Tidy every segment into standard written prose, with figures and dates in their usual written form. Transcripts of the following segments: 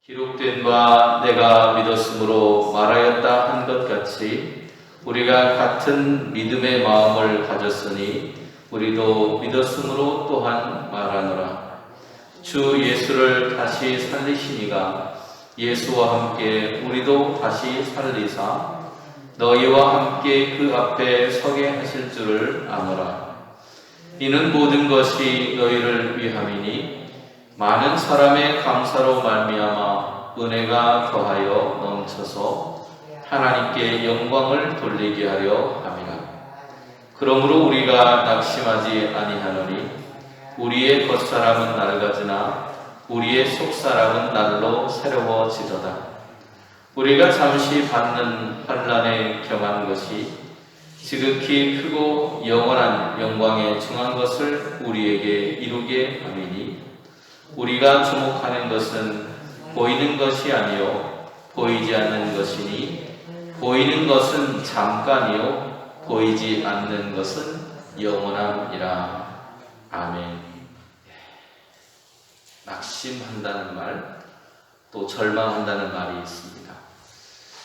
기록된 바 내가 믿었으므로 말하였다 한 것 같이 우리가 같은 믿음의 마음을 가졌으니 우리도 믿었으므로 또한 말하노라. 주 예수를 다시 살리시니가 예수와 함께 우리도 다시 살리사 너희와 함께 그 앞에 서게 하실 줄을 아노라. 이는 모든 것이 너희를 위함이니 많은 사람의 감사로 말미암아 은혜가 더하여 넘쳐서 하나님께 영광을 돌리게 하려 함이라. 그러므로 우리가 낙심하지 아니하노니 우리의 겉사람은 낡아지나 우리의 속사람은 날로 새로워지도다. 우리가 잠시 받는 환난에 경한 것이 지극히 크고 영원한 영광에 중한 것을 우리에게 이루게 함이니 우리가 주목하는 것은 보이는 것이 아니요 보이지 않는 것이니 보이는 것은 잠깐이요 보이지 않는 것은 영원함이라. 아멘. 낙심한다는 말, 또 절망한다는 말이 있습니다.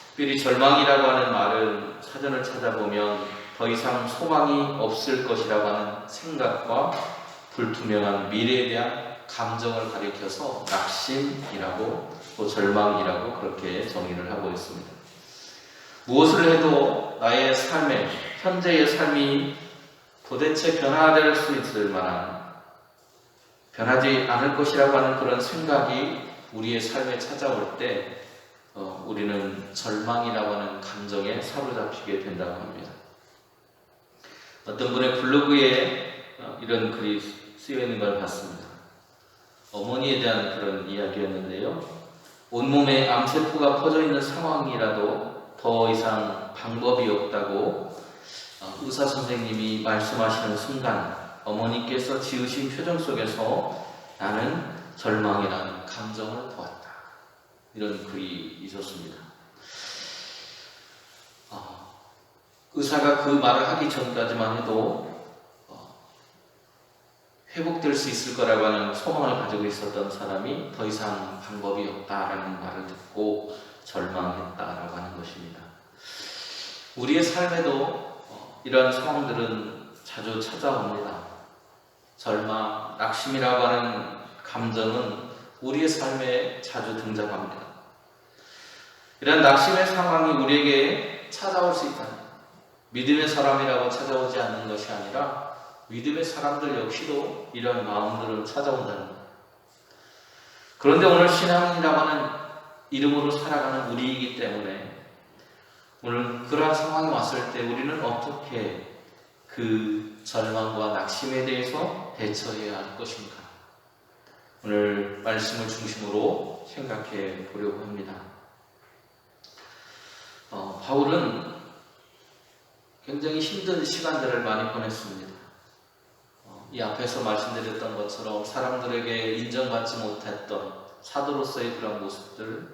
특별히 절망이라고 하는 말은 사전을 찾아보면 더 이상 소망이 없을 것이라고 하는 생각과 불투명한 미래에 대한 감정을 가리켜서 낙심이라고 또 절망이라고 그렇게 정의를 하고 있습니다. 무엇을 해도 나의 삶에, 현재의 삶이 도대체 변화될 수 있을 만한, 변하지 않을 것이라고 하는 그런 생각이 우리의 삶에 찾아올 때 우리는 절망이라고 하는 감정에 사로잡히게 된다고 합니다. 어떤 분의 블로그에 이런 글이 쓰여 있는 걸 봤습니다. 어머니에 대한 그런 이야기였는데요. 온몸에 암세포가 퍼져 있는 상황이라도 더 이상 방법이 없다고 의사 선생님이 말씀하시는 순간 어머니께서 지으신 표정 속에서 나는 절망이라는 감정을 보았다. 이런 글이 있었습니다. 의사가 그 말을 하기 전까지만 해도 회복될 수 있을 거라고 하는 소망을 가지고 있었던 사람이 더 이상 방법이 없다라는 말을 듣고 절망했다라고 하는 것입니다. 우리의 삶에도 이런 상황들은 자주 찾아옵니다. 절망, 낙심이라고 하는 감정은 우리의 삶에 자주 등장합니다. 이런 낙심의 상황이 우리에게 찾아올 수 있다는, 믿음의 사람이라고 찾아오지 않는 것이 아니라 믿음의 사람들 역시도 이런 마음들을 찾아온다는 것. 그런데 오늘 신앙이라고 하는 이름으로 살아가는 우리이기 때문에 오늘 그러한 상황이 왔을 때 우리는 어떻게 그 절망과 낙심에 대해서 대처해야 할 것인가? 오늘 말씀을 중심으로 생각해 보려고 합니다. 바울은 굉장히 힘든 시간들을 많이 보냈습니다. 이 앞에서 말씀드렸던 것처럼 사람들에게 인정받지 못했던 사도로서의 그런 모습들,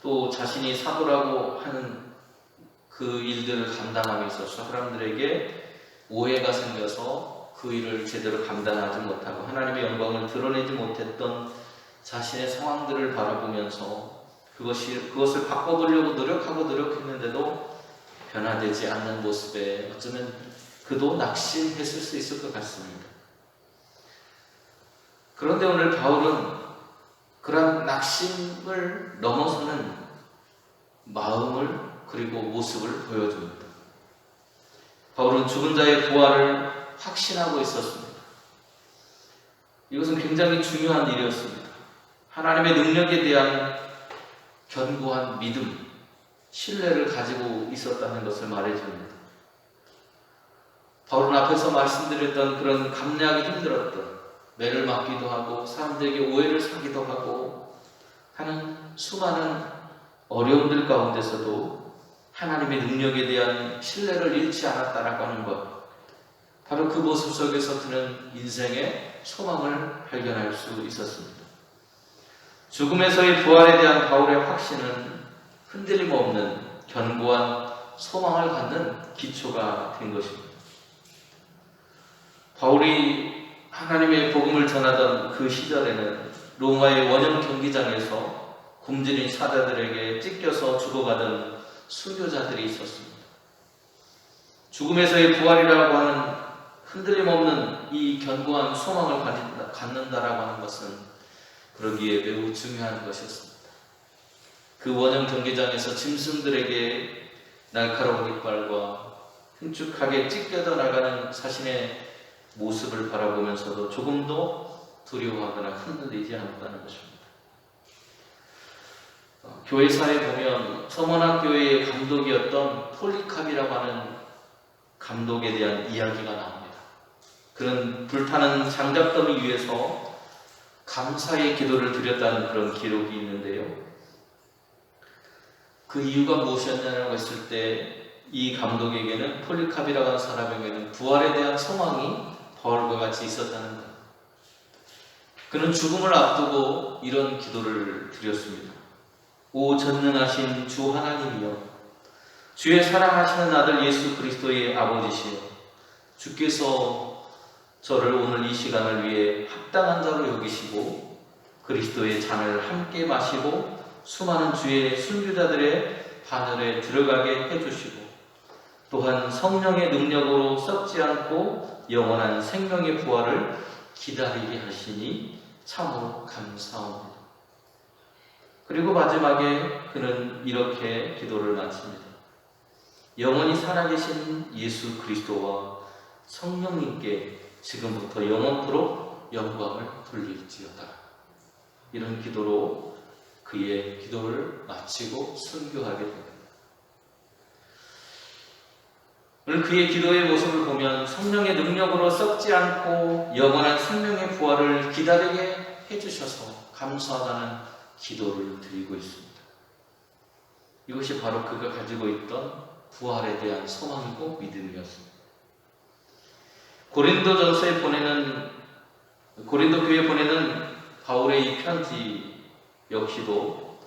또 자신이 사도라고 하는 그 일들을 감당하면서 사람들에게 오해가 생겨서 그 일을 제대로 감당하지 못하고 하나님의 영광을 드러내지 못했던 자신의 상황들을 바라보면서 그것을 바꿔보려고 노력했는데도 변화되지 않는 모습에 어쩌면 그도 낙심했을 수 있을 것 같습니다. 그런데 오늘 바울은 그런 낙심을 넘어서는 마음을 그리고 모습을 보여줍니다. 바울은 죽은 자의 부활을 확신하고 있었습니다. 이것은 굉장히 중요한 일이었습니다. 하나님의 능력에 대한 견고한 믿음, 신뢰를 가지고 있었다는 것을 말해줍니다. 바울은 앞에서 말씀드렸던 그런 감내하기 힘들었던, 매를 맞기도 하고 사람들에게 오해를 사기도 하고 하는 수많은 어려움들 가운데서도 하나님의 능력에 대한 신뢰를 잃지 않았다라고 하는 것, 바로 그 모습 속에서 그는 인생의 소망을 발견할 수 있었습니다. 죽음에서의 부활에 대한 바울의 확신은 흔들림 없는 견고한 소망을 갖는 기초가 된 것입니다. 바울이 하나님의 복음을 전하던 그 시절에는 로마의 원형 경기장에서 굶주린 사자들에게 찢겨서 죽어가던 순교자들이 있었습니다. 죽음에서의 부활이라고 하는 흔들림 없는 이 견고한 소망을 갖는다라고 하는 것은 그러기에 매우 중요한 것이었습니다. 그 원형 경기장에서 짐승들에게 날카로운 이빨과 흉측하게 찢겨져 나가는 자신의 모습을 바라보면서도 조금도 두려워하거나 흔들리지 않았다는 것입니다. 교회사에 보면 서머나 교회의 감독이었던 폴리캅이라고 하는 감독에 대한 이야기가 나옵니다. 그런 불타는 장작더미 위에서 감사의 기도를 드렸다는 그런 기록이 있는데요. 그 이유가 무엇이었냐고 했을 때 이 감독에게는, 폴리캅이라고 하는 사람에게는 부활에 대한 소망이 바울과 같이 있었다는 것. 그는 죽음을 앞두고 이런 기도를 드렸습니다. 오 전능하신 주 하나님이여, 주의 사랑하시는 아들 예수 그리스도의 아버지시여, 주께서 저를 오늘 이 시간을 위해 합당한 자로 여기시고 그리스도의 잔을 함께 마시고 수많은 주의 순교자들의 바늘에 들어가게 해주시고 또한 성령의 능력으로 썩지 않고 영원한 생명의 부활을 기다리게 하시니 참으로 감사합니다. 그리고 마지막에 그는 이렇게 기도를 마칩니다. 영원히 살아계신 예수 그리스도와 성령님께 지금부터 영원토록 영광을 돌릴지어다. 이런 기도로 그의 기도를 마치고 순교하게 됩니다. 오늘 그의 기도의 모습을 보면 성령의 능력으로 썩지 않고 영원한 생명의 부활을 기다리게 해주셔서 감사하다는 기도를 드리고 있습니다. 이것이 바로 그가 가지고 있던 부활에 대한 소망이고 믿음이었습니다. 고린도 교회에 보내는 바울의 이 편지 역시도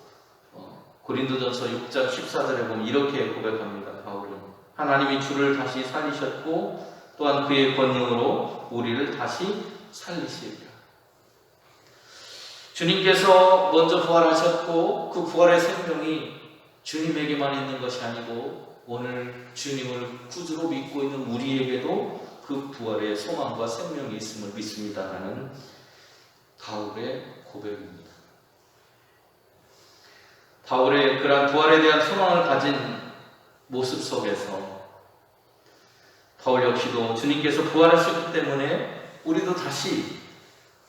고린도전서 6장 14절에 보면 이렇게 고백합니다. 바울은 하나님이 주를 다시 살리셨고 또한 그의 권능으로 우리를 다시 살리시리라. 주님께서 먼저 부활하셨고 그 부활의 생명이 주님에게만 있는 것이 아니고 오늘 주님을 구주로 믿고 있는 우리에게도 그 부활의 소망과 생명이 있음을 믿습니다라는 바울의 고백입니다. 바울의 그러한 부활에 대한 소망을 가진 모습 속에서 바울 역시도 주님께서 부활하셨기 때문에 우리도 다시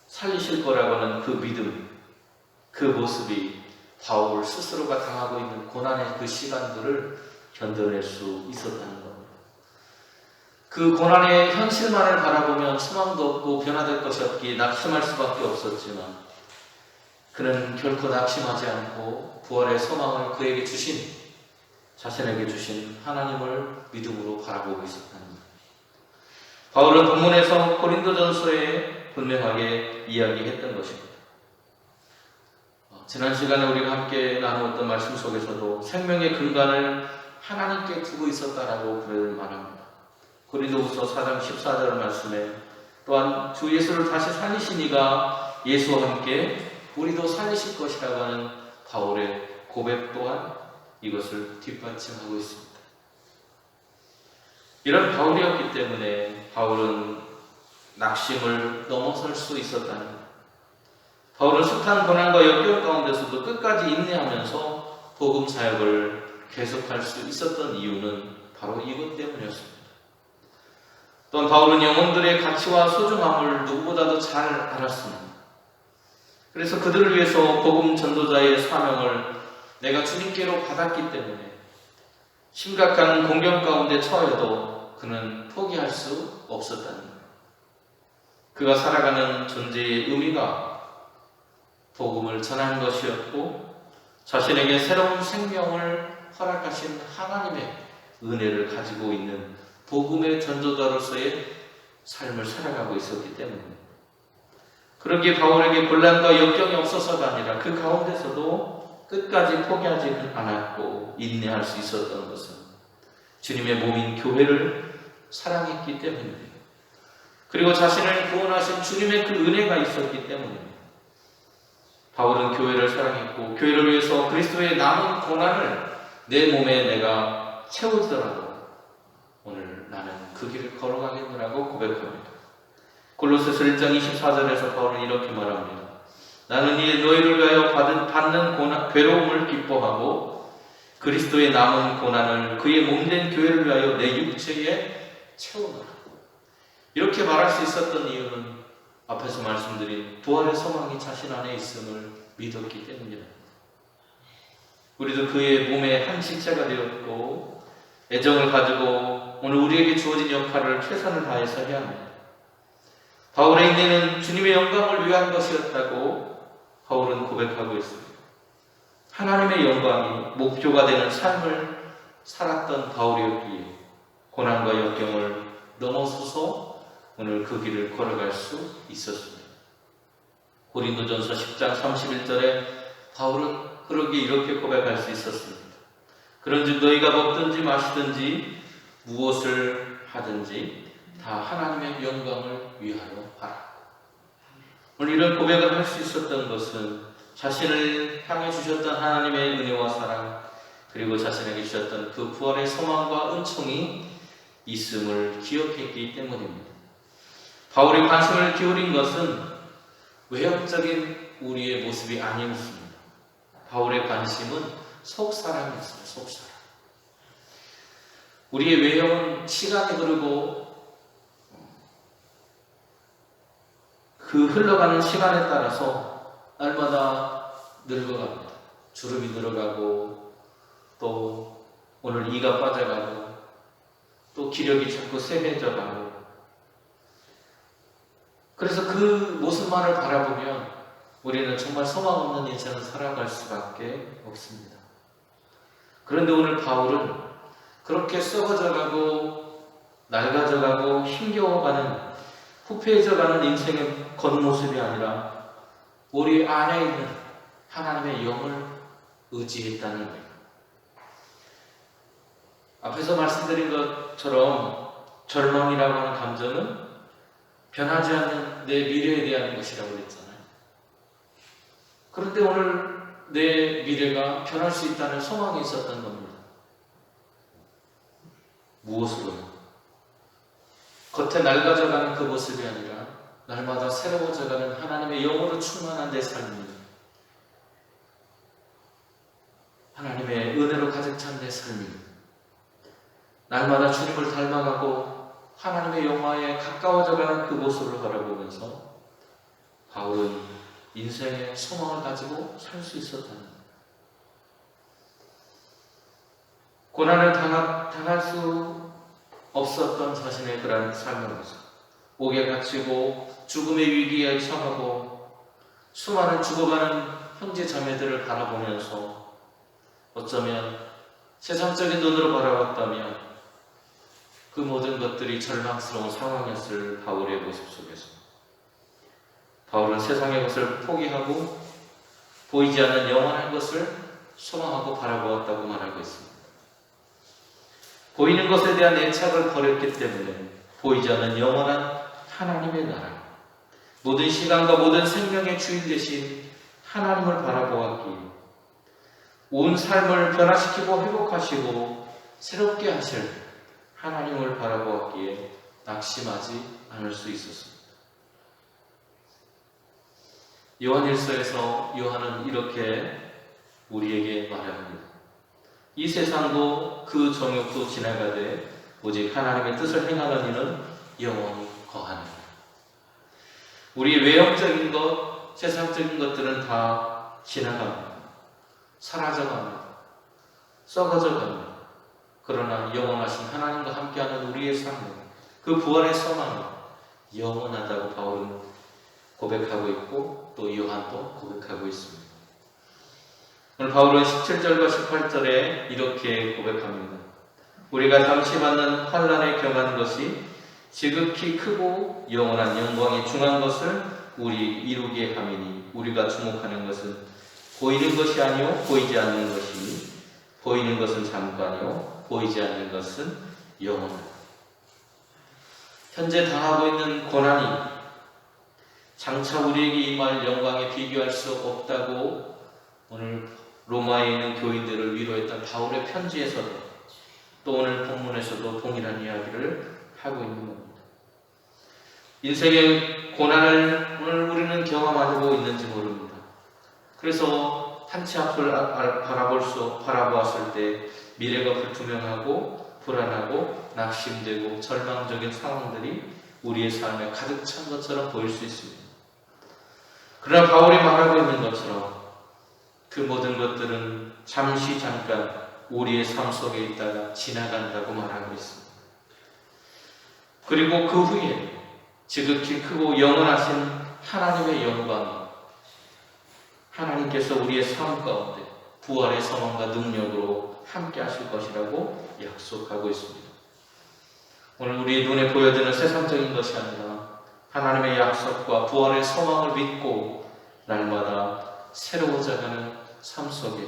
살리실 거라고 하는 그 믿음, 그 모습이 바울 스스로가 당하고 있는 고난의 그 시간들을 견뎌낼 수 있었다는 겁니다. 그 고난의 현실만을 바라보면 소망도 없고 변화될 것이 없기에 낙심할 수밖에 없었지만 그는 결코 낙심하지 않고 부활의 소망을 그에게 주신, 자신에게 주신 하나님을 믿음으로 바라보고 있었다는 겁니다. 바울은 본문에서 고린도전서에 분명하게 이야기했던 것입니다. 지난 시간에 우리가 함께 나누었던 말씀 속에서도 생명의 근간을 하나님께 두고 있었다라고 그를 말합니다. 고린도후서 4장 14절 말씀에 또한 주 예수를 다시 살리신 이가 예수와 함께 우리도 살리실 것이라고 하는 바울의 고백 또한 이것을 뒷받침하고 있습니다. 이런 바울이었기 때문에 바울은 낙심을 넘어설 수 있었다는 것. 바울은 숱한 고난과 역경 가운데서도 끝까지 인내하면서 복음 사역을 계속할 수 있었던 이유는 바로 이것 때문이었습니다. 또한 바울은 영혼들의 가치와 소중함을 누구보다도 잘 알았습니다. 그래서 그들을 위해서 복음 전도자의 사명을 내가 주님께로 받았기 때문에 심각한 공경 가운데 처해도 그는 포기할 수 없었다는 거예요. 그가 살아가는 존재의 의미가 복음을 전하는 것이었고 자신에게 새로운 생명을 허락하신 하나님의 은혜를 가지고 있는 복음의 전도자로서의 삶을 살아가고 있었기 때문입니다. 그러기에 바울에게 곤란과 역경이 없어서가 아니라 그 가운데서도 끝까지 포기하지 않았고 인내할 수 있었던 것은 주님의 몸인 교회를 사랑했기 때문입니다. 그리고 자신을 구원하신 주님의 그 은혜가 있었기 때문입니다. 바울은 교회를 사랑했고 교회를 위해서 그리스도의 남은 고난을 내 몸에 내가 채우더라도 오늘 나는 그 길을 걸어가겠노라고 고백합니다. 골로새서 1장 24절에서 바울은 이렇게 말합니다. 나는 이 너희를 위하여 받는 고난, 괴로움을 기뻐하고 그리스도의 남은 고난을 그의 몸된 교회를 위하여 내 육체에 채우노라. 이렇게 말할 수 있었던 이유는 앞에서 말씀드린 부활의 소망이 자신 안에 있음을 믿었기 때문입니다. 우리도 그의 몸의 한 식자가 되었고 애정을 가지고 오늘 우리에게 주어진 역할을 최선을 다해서 해야 합니다. 바울의 인내는 주님의 영광을 위한 것이었다고 바울은 고백하고 있습니다. 하나님의 영광이 목표가 되는 삶을 살았던 바울이었기에 고난과 역경을 넘어서서 오늘 그 길을 걸어갈 수 있었습니다. 고린도전서 10장 31절에 바울은 그러기에 이렇게 고백할 수 있었습니다. 그런즉 너희가 먹든지 마시든지 무엇을 하든지 다 하나님의 영광을 위하여 하라. 오늘 이런 고백을 할 수 있었던 것은 자신을 향해 주셨던 하나님의 은혜와 사랑, 그리고 자신에게 주셨던 그 부활의 소망과 은총이 있음을 기억했기 때문입니다. 바울이 관심을 기울인 것은 외형적인 우리의 모습이 아니었습니다. 바울의 관심은 속사람이었어요. 속사람. 우리의 외형은 시간이 흐르고 그 흘러가는 시간에 따라서 날마다 늙어갑니다. 주름이 늘어가고 또 오늘 이가 빠져가고 또 기력이 자꾸 쇠해져가고, 그래서 그 모습만을 바라보면 우리는 정말 소망 없는 인생을 살아갈 수밖에 없습니다. 그런데 오늘 바울은 그렇게 썩어져가고 낡아져가고 힘겨워가는 후패해져가는 인생의 겉모습이 아니라 우리 안에 있는 하나님의 영을 의지했다는 거예요. 앞에서 말씀드린 것처럼 절망이라고 하는 감정은 변하지 않는 내 미래에 대한 것이라고 그랬잖아요. 그런데 오늘 내 미래가 변할 수 있다는 소망이 있었던 겁니다. 무엇으로요? 겉에 낡아져가는 그 모습이 아니라 날마다 새로워져가는 하나님의 영으로 충만한 내 삶입니다. 하나님의 은혜로 가득 찬 내 삶입니다. 날마다 주님을 닮아가고 하나님의 영화에 가까워져가는 그 모습을 바라보면서 바울은 인생의 소망을 가지고 살 수 있었다는 거예요. 고난을 당할 수 없었던 자신의 그런 삶의 모습, 옥에 갇히고 죽음의 위기에 처하고 수많은 죽어가는 형제 자매들을 바라보면서 어쩌면 세상적인 눈으로 바라봤다면 그 모든 것들이 절망스러운 상황이었을 바울의 모습 속에서 바울은 세상의 것을 포기하고 보이지 않는 영원한 것을 소망하고 바라보았다고 말하고 있습니다. 보이는 것에 대한 애착을 버렸기 때문에 보이지 않는 영원한 하나님의 나라, 모든 시간과 모든 생명의 주인 되신 하나님을 바라보았기에 온 삶을 변화시키고 회복하시고 새롭게 하실 하나님을 바라보았기에 낙심하지 않을 수 있었습니다. 요한일서에서 요한은 이렇게 우리에게 말합니다. 이 세상도 그 정욕도 지나가되 오직 하나님의 뜻을 행하는 이는 영원히 거하느니라. 우리 외형적인 것, 세상적인 것들은 다 지나갑니다. 사라져갑니다. 썩어져갑니다. 그러나 영원하신 하나님과 함께하는 우리의 삶은 그 부활의 소망이 영원하다고 바울은 고백하고 있고 또 요한도 고백하고 있습니다. 오늘 바울은 17절과 18절에 이렇게 고백합니다. 우리가 잠시 받는 환난에 경한 것이 지극히 크고 영원한 영광에 중한 것을 우리 이루게 함이니 우리가 주목하는 것은 보이는 것이 아니요 보이지 않는 것이니 보이는 것은 잠깐이요 보이지 않는 것은 영원하다. 현재 당하고 있는 고난이 장차 우리에게 임할 영광에 비교할 수 없다고 오늘 로마에 있는 교인들을 위로했던 바울의 편지에서도 또 오늘 본문에서도 동일한 이야기를 하고 있는 겁니다. 인생의 고난을 오늘 우리는 경험하고 있는지 모릅니다. 그래서 한치 앞을 바라보았을 때 미래가 불투명하고 불안하고 낙심되고 절망적인 상황들이 우리의 삶에 가득 찬 것처럼 보일 수 있습니다. 그러나 바울이 말하고 있는 것처럼 그 모든 것들은 잠시 잠깐 우리의 삶 속에 있다가 지나간다고 말하고 있습니다. 그리고 그 후에 지극히 크고 영원하신 하나님의 영광이 하나님께서 우리의 삶 가운데 부활의 소망과 능력으로 함께 하실 것이라고 약속하고 있습니다. 오늘 우리의 눈에 보여지는 세상적인 것이 아니라 하나님의 약속과 부활의 소망을 믿고 날마다 새로워져가는 삶 속에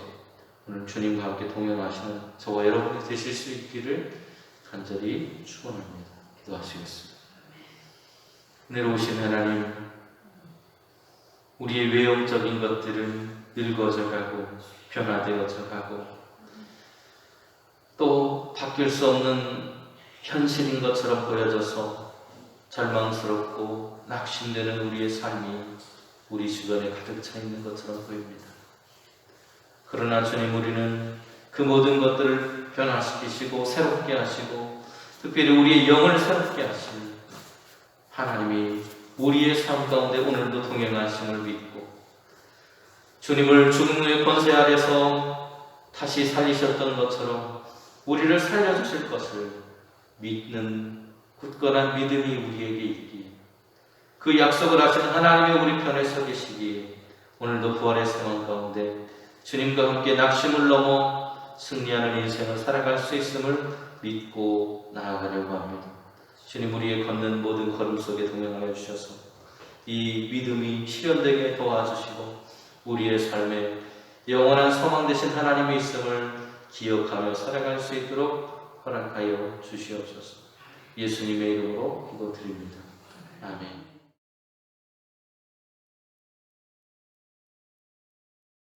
오늘 주님과 함께 동행하시는 저와 여러분이 되실 수 있기를 간절히 축원합니다. 기도하시겠습니다. 은혜로우신 하나님, 우리의 외형적인 것들은 늙어져가고 변화되어져가고 또 바뀔 수 없는 현실인 것처럼 보여져서 절망스럽고 낙심되는 우리의 삶이 우리 주변에 가득 차 있는 것처럼 보입니다. 그러나 주님, 우리는 그 모든 것들을 변화시키시고 새롭게 하시고 특별히 우리의 영을 새롭게 하시는 하나님이 우리의 삶 가운데 오늘도 동행하심을 믿고 주님을 죽음 후의 권세 아래서 다시 살리셨던 것처럼 우리를 살려주실 것을 믿는 굳건한 믿음이 우리에게 있기에 그 약속을 하신 하나님이 우리 편에 서 계시기에 오늘도 부활의 생활 가운데 주님과 함께 낙심을 넘어 승리하는 인생을 살아갈 수 있음을 믿고 나아가려고 합니다. 주님, 우리의 걷는 모든 걸음 속에 동행하여 주셔서 이 믿음이 실현되게 도와주시고 우리의 삶에 영원한 소망 되신 하나님이 있음을 기억하며 살아갈 수 있도록 허락하여 주시옵소서. 예수님의 이름으로 기도드립니다. 아멘.